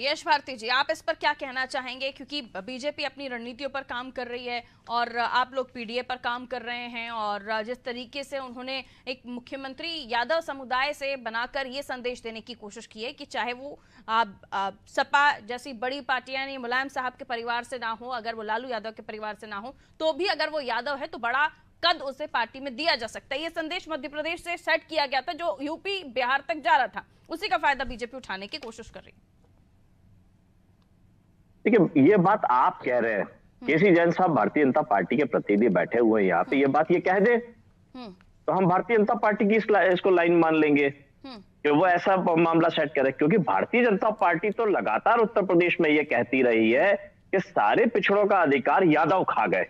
यश भारती जी, आप इस पर क्या कहना चाहेंगे? क्योंकि बीजेपी अपनी रणनीतियों पर काम कर रही है और आप लोग पीडीए पर काम कर रहे हैं, और जिस तरीके से उन्होंने एक मुख्यमंत्री यादव समुदाय से बनाकर ये संदेश देने की कोशिश की है कि चाहे वो सपा जैसी बड़ी पार्टियां यानी मुलायम साहब के परिवार से ना हो, अगर वो लालू यादव के परिवार से ना हो, तो भी अगर वो यादव है तो बड़ा कद उसे पार्टी में दिया जा सकता है। ये संदेश मध्य प्रदेश से सेट किया गया था, जो यूपी बिहार तक जा रहा था, उसी का फायदा बीजेपी उठाने की कोशिश कर रही है। देखिए, ये बात आप कह रहे हैं, केसी जैन साहब भारतीय जनता पार्टी के प्रतिनिधि बैठे हुए हैं यहाँ पे, ये बात ये कह दे तो हम भारतीय जनता पार्टी की इसको लाइन मान लेंगे कि वो ऐसा मामला सेट करे। क्योंकि भारतीय जनता पार्टी तो लगातार उत्तर प्रदेश में ये कहती रही है कि सारे पिछड़ों का अधिकार यादव खा गए।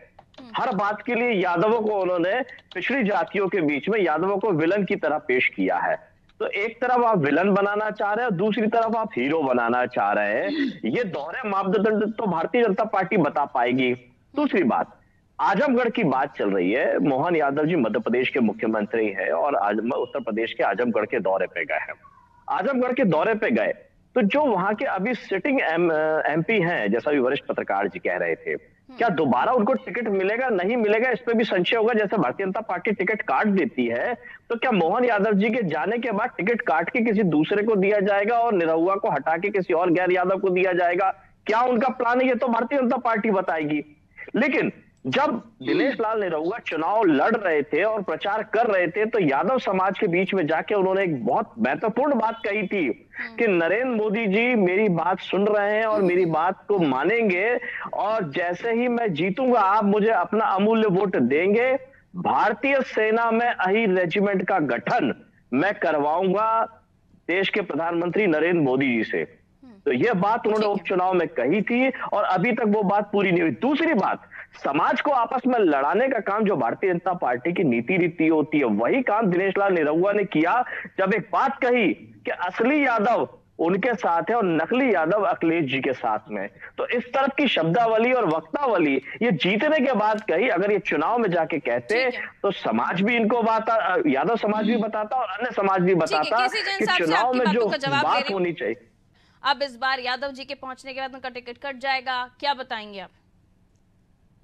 हर बात के लिए यादवों को उन्होंने पिछड़ी जातियों के बीच में यादवों को विलन की तरह पेश किया है। तो एक तरफ आप विलन बनाना चाह रहे हैं और दूसरी तरफ आप हीरो बनाना चाह रहे हैं। ये दोहरे मापदंड तो भारतीय जनता पार्टी बता पाएगी। दूसरी बात, आजमगढ़ की बात चल रही है। मोहन यादव जी मध्य प्रदेश के मुख्यमंत्री हैं और उत्तर प्रदेश के आजमगढ़ के दौरे पे गए हैं। आजमगढ़ के दौरे पे गए तो जो वहां के अभी सिटिंग एमपी हैं, जैसा भी वरिष्ठ पत्रकार जी कह रहे थे, क्या दोबारा उनको टिकट मिलेगा नहीं मिलेगा, इस पे भी संशय होगा। जैसे भारतीय जनता पार्टी टिकट काट देती है, तो क्या मोहन यादव जी के जाने के बाद टिकट काट के किसी दूसरे को दिया जाएगा और निरहुआ को हटा के किसी और गैर यादव को दिया जाएगा? क्या उनका प्लान है, ये तो भारतीय जनता पार्टी बताएगी। लेकिन जब दिनेश लाल निरहुआ चुनाव लड़ रहे थे और प्रचार कर रहे थे, तो यादव समाज के बीच में जाके उन्होंने एक बहुत महत्वपूर्ण बात कही थी कि नरेंद्र मोदी जी मेरी बात सुन रहे हैं और मेरी बात को मानेंगे, और जैसे ही मैं जीतूंगा आप मुझे अपना अमूल्य वोट देंगे, भारतीय सेना में अहीर रेजिमेंट का गठन मैं करवाऊंगा देश के प्रधानमंत्री नरेंद्र मोदी जी से। तो यह बात उन्होंने उपचुनाव में कही थी और अभी तक वो बात पूरी नहीं हुई। दूसरी बात, समाज को आपस में लड़ाने का काम जो भारतीय जनता पार्टी की नीति रीति होती है, वही काम दिनेश लाल निरहुआ ने किया जब एक बात कही कि असली यादव उनके साथ है और नकली यादव अखिलेश जी के साथ में। तो इस तरफ की शब्दावली और वक्तावली ये जीतने के बाद कही, अगर ये चुनाव में जाके कहते तो समाज भी इनको यादव समाज भी बताता और अन्य समाज भी बताता कि चुनाव में जो बात होनी चाहिए। अब इस बार यादव जी के पहुंचने के बाद उनका टिकट कट जाएगा, क्या बताएंगे आप?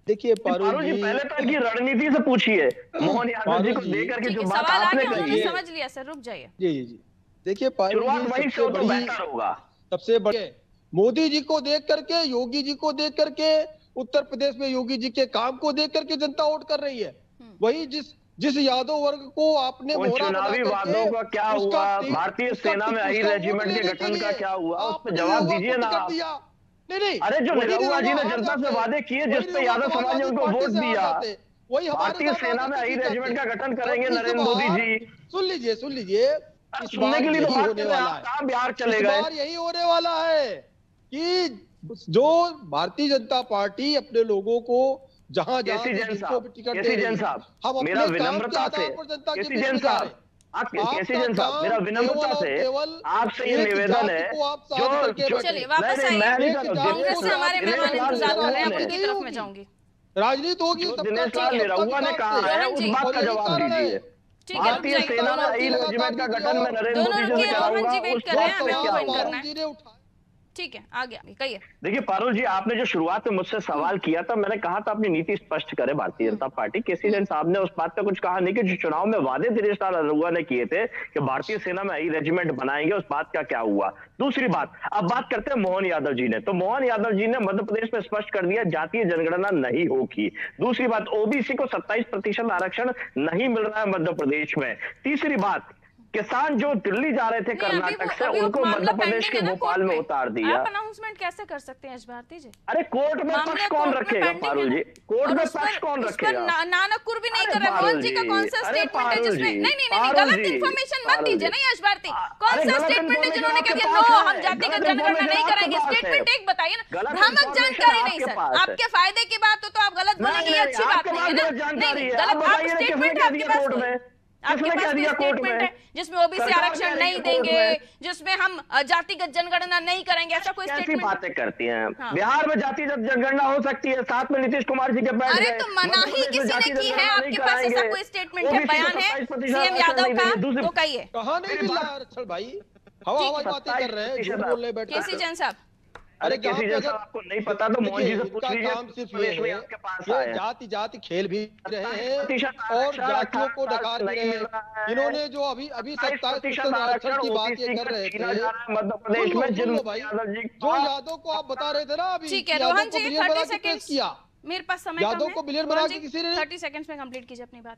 देखिए पारुल जी, पहले तो इनकी रणनीति से पूछिए। मोहन यादव जी को देकर के जो बात आपने कही, समझ लिया सर, रुक जाइए। जी देखिए पारुल जी, सबसे बड़े मोदी जी को देख करके, योगी जी को देख करके, उत्तर प्रदेश में योगी जी के काम को देख करके जनता वोट कर रही है। वही जिस यादव वर्ग को आपने चुनावी वादों का क्या हुआ, भारतीय सेना में अहीर रेजिमेंट के गठन का क्या हुआ, उस पर जवाब दीजिए ना। नहीं, अरे जो निरहुआ जी ने जनता से वादे किए, जिस पे यादव समाज ने उनको वोट दिया, भारतीय सेना में अहीर रेजिमेंट का गठन करेंगे नरेंद्र मोदी जी। सुन लीजिए सुनने के लिए तो बात होने वाला है, बिहार चले गए। यही होने वाला है कि जो भारतीय जनता पार्टी अपने लोगों को जहां केसी जैन साहब, मेरा विनम्रता से केसी जैन साहब मेरा विनम्रता से आपसे ये निवेदन है, जो चलिए वापस आइए, कांग्रेस से हमारे मेहमान इंतजार कर रहे हैं, उनकी तरफ में जाऊंगी। राजनीति होगी, दिनेश लाल निरहुआ ने कहा है, उस बात का जवाब दीजिए। भारतीय सेना में अहीर रेजिमेंट का गठन में नरेंद्र मोदी जी से कराऊंगा। ठीक है, आगे कहिए। देखिए पारुल जी, आपने जो शुरुआत में मुझसे सवाल किया था, मैंने कहा था अपनी नीति स्पष्ट करे भारतीय जनता पार्टी। केसी जैन साहब ने उस बात पे कुछ कहा नहीं कि जो चुनाव में वादे दिनेश लाल निरहुआ ने किए थे कि भारतीय सेना में अहीर रेजिमेंट बनाएंगे, उस बात का क्या हुआ। दूसरी बात, अब बात करते हैं मोहन यादव जी ने। तो मोहन यादव जी ने मध्य प्रदेश में स्पष्ट कर दिया जातीय जनगणना नहीं होगी। दूसरी बात, ओबीसी को 27% आरक्षण नहीं मिल रहा है मध्य प्रदेश में। तीसरी बात, किसान जो दिल्ली जा रहे थे कर्नाटक से, उनको मध्य प्रदेश के भोपाल में उतार दिया। आप अनाउंसमेंट कैसे कर सकते हैं यश भारती जी? अरे कोर्ट में पक्ष कौन रखेगा पारुल जी? कोर्ट में पक्ष कौन रखेगा? नानकपुर भी नहीं कर रहे। मोहन जी का कौन सा स्टेटमेंट है जिसमें नहीं गलत इन्फॉर्मेशन मत दीजिए ना यश भारती। कौन सा स्टेटमेंट है जिन्होंने कहा कि नो हम जातिगत जनगणना नहीं करेंगे? स्टेटमेंट एक बताइए ना, भ्रामक जानकारी नहीं सर। आपके फायदे की बात हो तो आप गलत बोलेंगे, ये अच्छी बात नहीं है ना। नहीं गलत, आप स्टेटमेंट है आपके पास, आपके पास कोई स्टेटमेंट है जिसमें ओबीसी आरक्षण नहीं देंगे, जिसमें हम जातिगत जनगणना नहीं करेंगे, ऐसा कोई स्टेटमेंट? बातें करती हैं। बिहार में जातिगत जनगणना हो सकती है, साथ में नीतीश कुमार जी के बैठ अरे तो मनाही किसी ने की है? आपके पास ऐसा कोई स्टेटमेंट है, बयान है सीएम यादव का? तो कहिए। कहां नहीं मिल रहा आरक्षण भाई, हवा बातें कर रहे हैं, झूठ बोल रहे बैठे। केसी जैन साहब, अरे किसी जैसा आपको नहीं पता तो मोहन जी से पूछ लीजिए। काम सिर्फ ये है, ये जाति जाति खेल भी रहे हैं और जातियों को डकार भी रहे हैं। इन्होंने जो अभी 27% आरक्षण की बात ये कर रहे थे, मध्य प्रदेश में जिन भाई जो यादव को आप बता रहे थे ना अभी, ठीक है रोहन जी 30 सेकंड किया, मेरे पास समय यादव को बिलियन बना के किसी ने 30 सेकंड्स में कंप्लीट कीजिए अपनी बात।